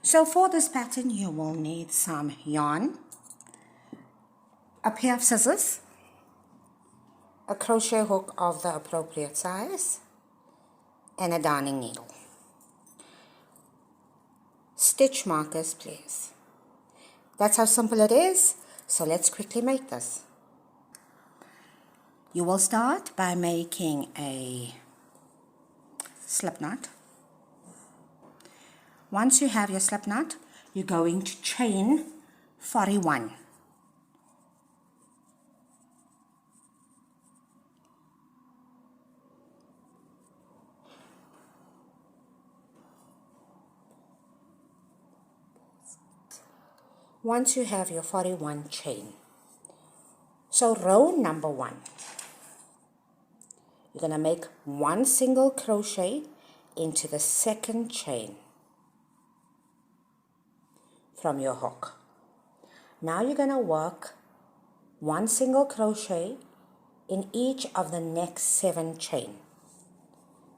So for this pattern, you will need some yarn, a pair of scissors, a crochet hook of the appropriate size, and a darning needle. Stitch markers, please. That's how simple it is. So let's quickly make this. You will start by making a slip knot. Once you have your slip knot, you're going to chain 41. Once you have your 41 chain, so row number 1, you're going to make 1 single crochet into the second chain from your hook. Now you're going to work 1 single crochet in each of the next 7 chain.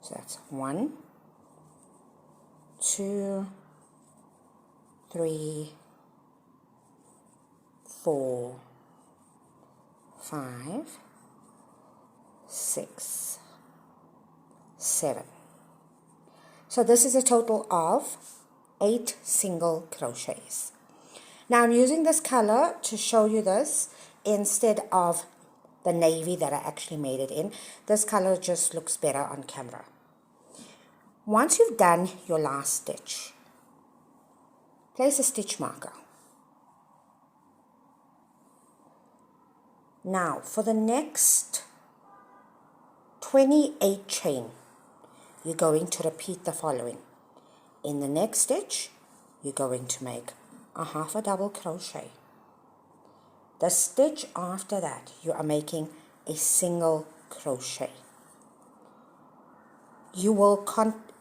So that's 1, 2, 3, 4, 5, 6, 7. So this is a total of 8 single crochets. Now I'm using this color to show you this instead of the navy that I actually made it in. This color just looks better on camera. Once you've done your last stitch, place a stitch marker. Now for the next 28 chain, you're going to repeat the following. In the next stitch, you're going to make a half a double crochet. The stitch after that, you are making a single crochet. You will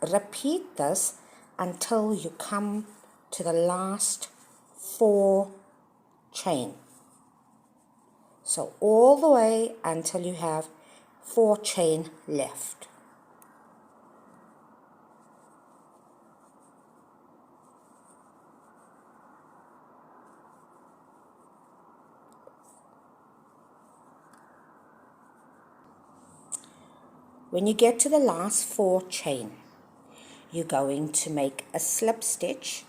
repeat this until you come to the last 4 chain. So all the way until you have 4 chain left. When you get to the last 4 chain, you're going to make a slip stitch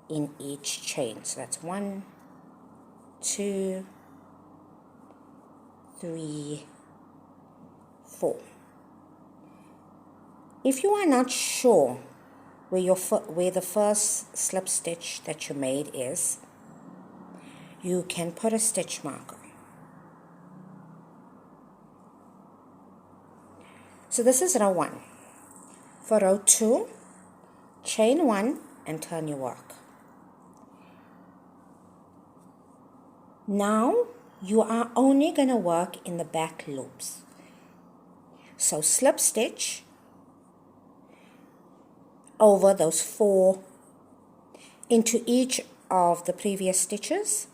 in each chain. So that's 1, 2, 3, 4. If you are not sure where the first slip stitch that you made is, you can put a stitch marker. So this is row 1. For row 2, chain 1 and turn your work. Now you are only going to work in the back loops. So slip stitch over those 4 into each of the previous stitches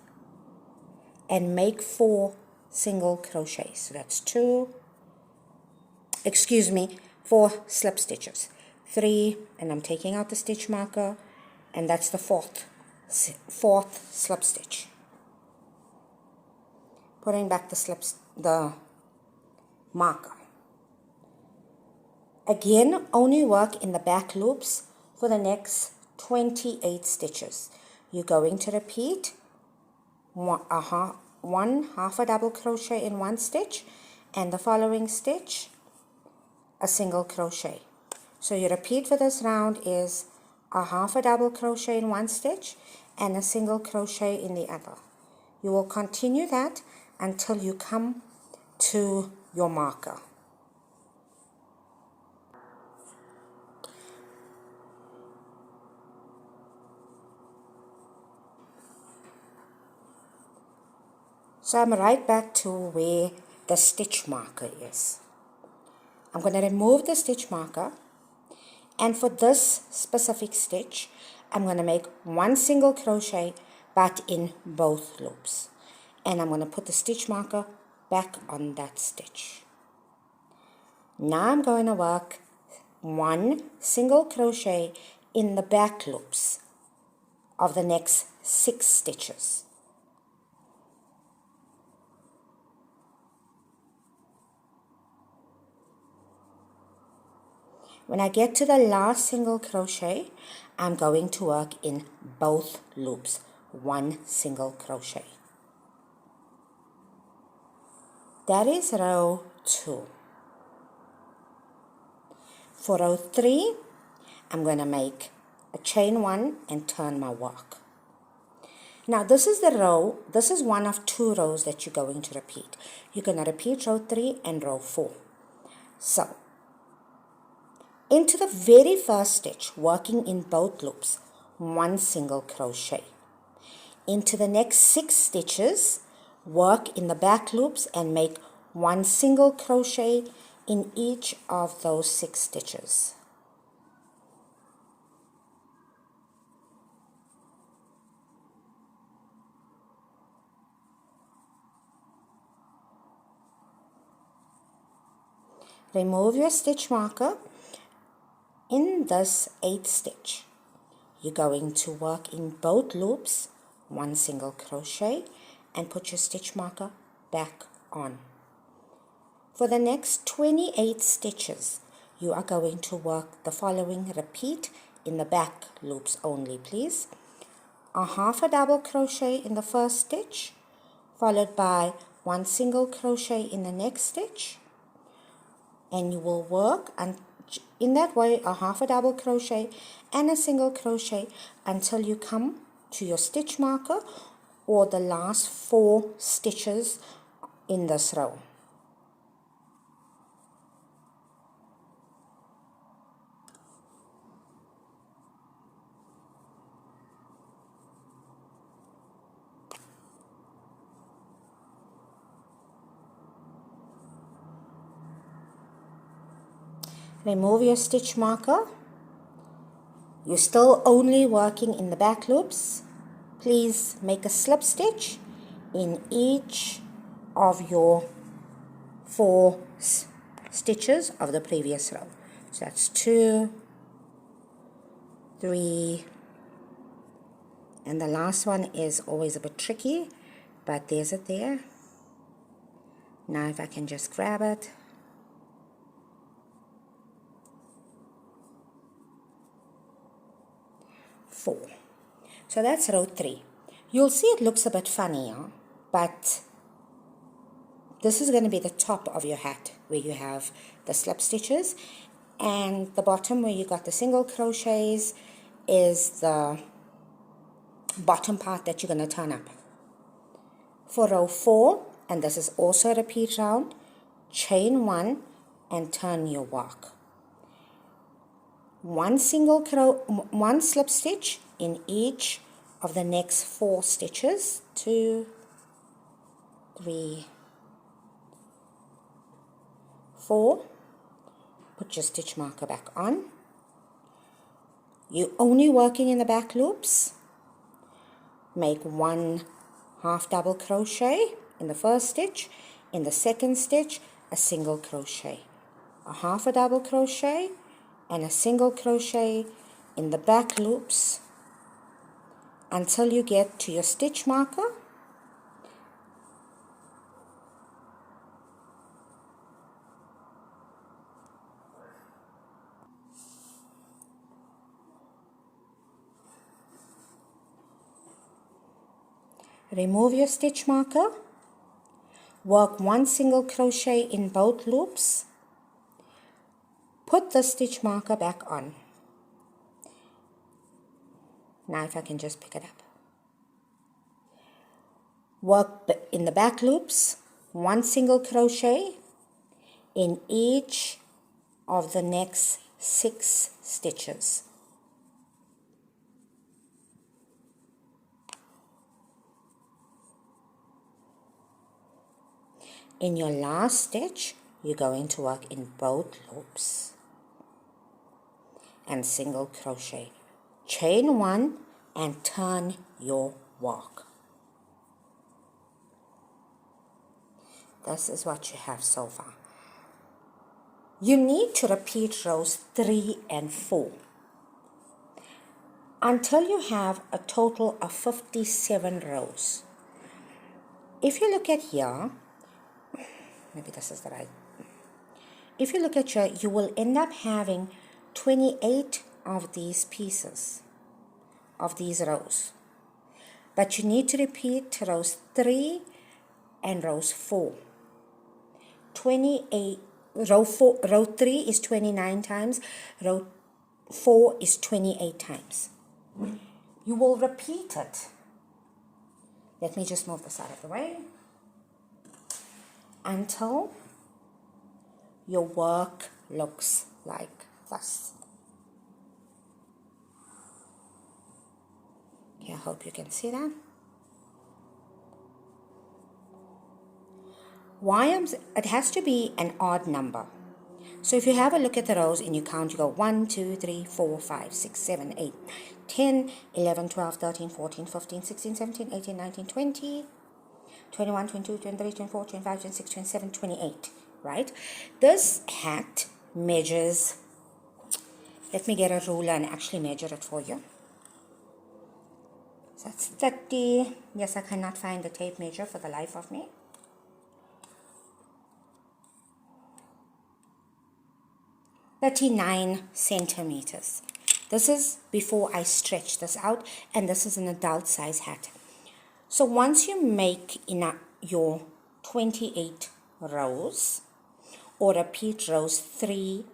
and make 4 single crochets. So that's 4 slip stitches. 3, and I'm taking out the stitch marker, and that's the fourth slip stitch. Putting back the marker. Again, only work in the back loops for the next 28 stitches. You're going to repeat one half a double crochet in one stitch, and the following stitch a single crochet. So your repeat for this round is a half a double crochet in one stitch and a single crochet in the other. You will continue that until you come to your marker. So I'm right back to where the stitch marker is. I'm going to remove the stitch marker, and for this specific stitch I'm going to make one single crochet but in both loops, and I'm going to put the stitch marker back on that stitch. Now I'm going to work one single crochet in the back loops of the next 6 stitches. When I get to the last single crochet, I'm going to work in both loops, 1 single crochet. That is row 2. For row 3, I'm going to make a chain 1 and turn my work. Now this is one of 2 rows that you're going to repeat. You're going to repeat row 3 and row 4. So, into the very first stitch, working in both loops, 1 single crochet. Into the next 6 stitches, work in the back loops and make 1 single crochet in each of those 6 stitches. Remove your stitch marker. In this 8th stitch, you're going to work in both loops, 1 single crochet, and put your stitch marker back on. For the next 28 stitches, you are going to work the following. Repeat in the back loops only, please. A half a double crochet in the first stitch, followed by 1 single crochet in the next stitch, and you will work in that way a half a double crochet and a single crochet until you come to your stitch marker or the last 4 stitches in this row. Remove your stitch marker. You're still only working in the back loops. Please make a slip stitch in each of your 4 stitches of the previous row. So that's 2, 3, and the last one is always a bit tricky, but there's it there. Now if I can just grab it. 4. So that's row 3. You'll see it looks a bit funny, but this is going to be the top of your hat where you have the slip stitches, and the bottom where you got the single crochets is the bottom part that you're going to turn up. For row 4, and this is also a repeat round, chain 1 and turn your work. 1 slip stitch in each of the next 4 stitches. 2, 3, 4. Put your stitch marker back on. You're only working in the back loops. Make 1 half double crochet in the first stitch. In the second stitch, a single crochet, a half a double crochet, and a single crochet in the back loops until you get to your stitch marker. Remove your stitch marker. Work 1 single crochet in both loops. Put the stitch marker back on. Now if I can just pick it up. Work in the back loops, 1 single crochet in each of the next 6 stitches. In your last stitch, you're going to work in both loops and single crochet. Chain 1 and turn your work. This is what you have so far. You need to repeat rows 3 and 4. until you have a total of 57 rows. If you look at here, maybe this is the right. If you look at here, you will end up having 28 of these pieces, of these rows. But you need to repeat rows 3 and rows 4. 28, row 3 is 29 times, row 4 is 28 times. You will repeat it. Let me just move this out of the way. Until your work looks like this. Okay, I hope you can see that. It has to be an odd number. So if you have a look at the rows and you count, you go 1, 2, 3, 4, 5, 6, 7, 8, 10, 11, 12, 13, 14, 15, 16, 17, 18, 19, 20, 21, 22, 23, 24, 25, 26, 27, 28, right? This hat measures, let me get a ruler and actually measure it for you. So that's 30, yes, I cannot find the tape measure for the life of me. "39 centimeters. This is before I stretch this out, and this is an adult size hat. So once you make your 28 rows, or repeat rows 3,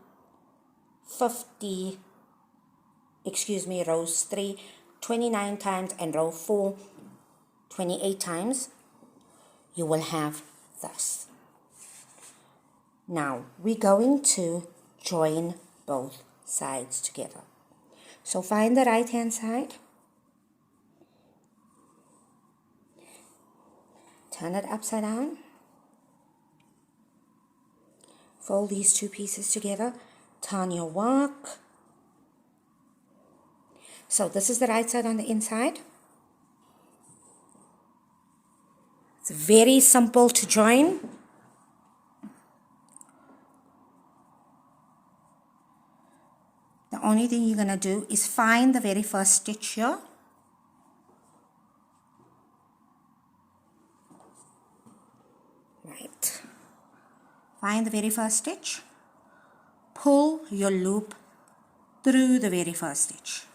50, rows 3, 29 times, and row 4, 28 times, you will have this. Now, we're going to join both sides together. So find the right hand side, turn it upside down, fold these two pieces together, turn your work. So this is the right side on the inside. It's very simple to join. The only thing you're going to do is find the very first stitch here. Right. Find the very first stitch. Pull your loop through the very first stitch.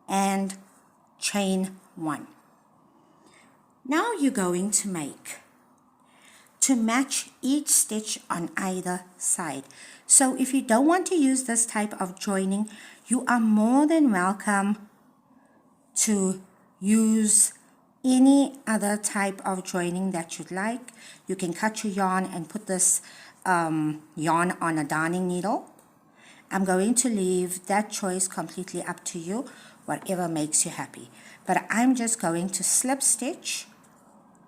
And chain 1. Now you're going to make to match each stitch on either side. So if you don't want to use this type of joining, you are more than welcome to use any other type of joining that you'd like. You can cut your yarn and put this yarn on a darning needle. I'm going to leave that choice completely up to you, whatever makes you happy. But I'm just going to slip stitch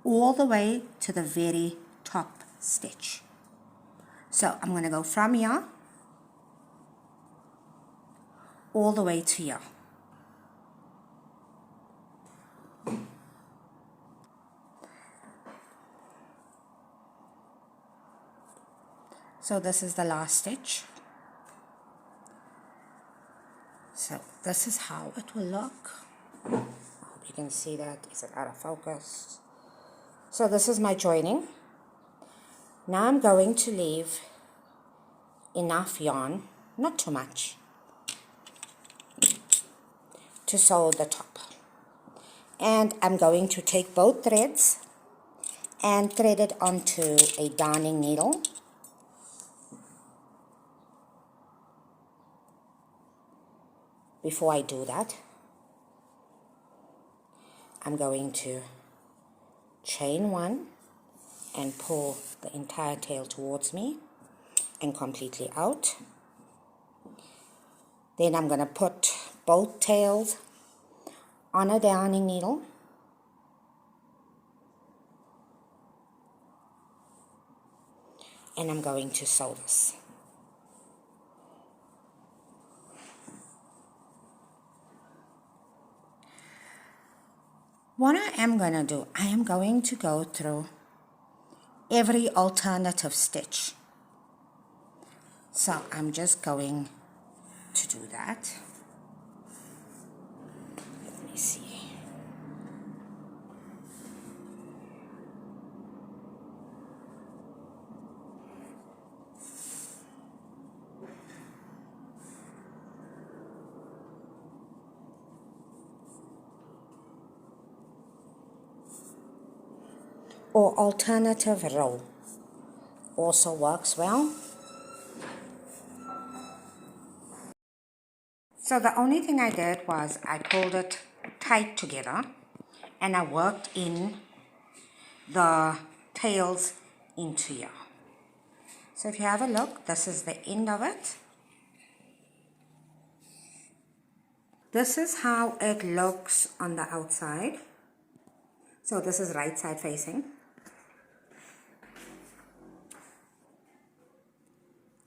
all the way to the very top stitch. So I'm going to go from here all the way to here. So this is the last stitch. So this is how it will look. I hope you can see that. Is it out of focus? So this is my joining. Now I'm going to leave enough yarn, not too much, to sew the top. And I'm going to take both threads and thread it onto a darning needle. Before I do that, I'm going to chain 1 and pull the entire tail towards me and completely out. Then I'm going to put both tails on a darning needle and I'm going to sew this. What I am going to do, I am going to go through every alternative stitch. So I'm just going to do that. me see. Or alternative row also works well. So the only thing I did was I pulled it tight together and I worked in the tails into here. So if you have a look, this is the end of it. This is how it looks on the outside. So this is right side facing.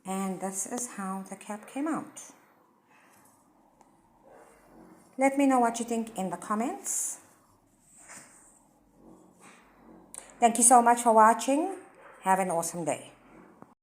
And this is how the cap came out. Let me know what you think in the comments. Thank you so much for watching. Have an awesome day.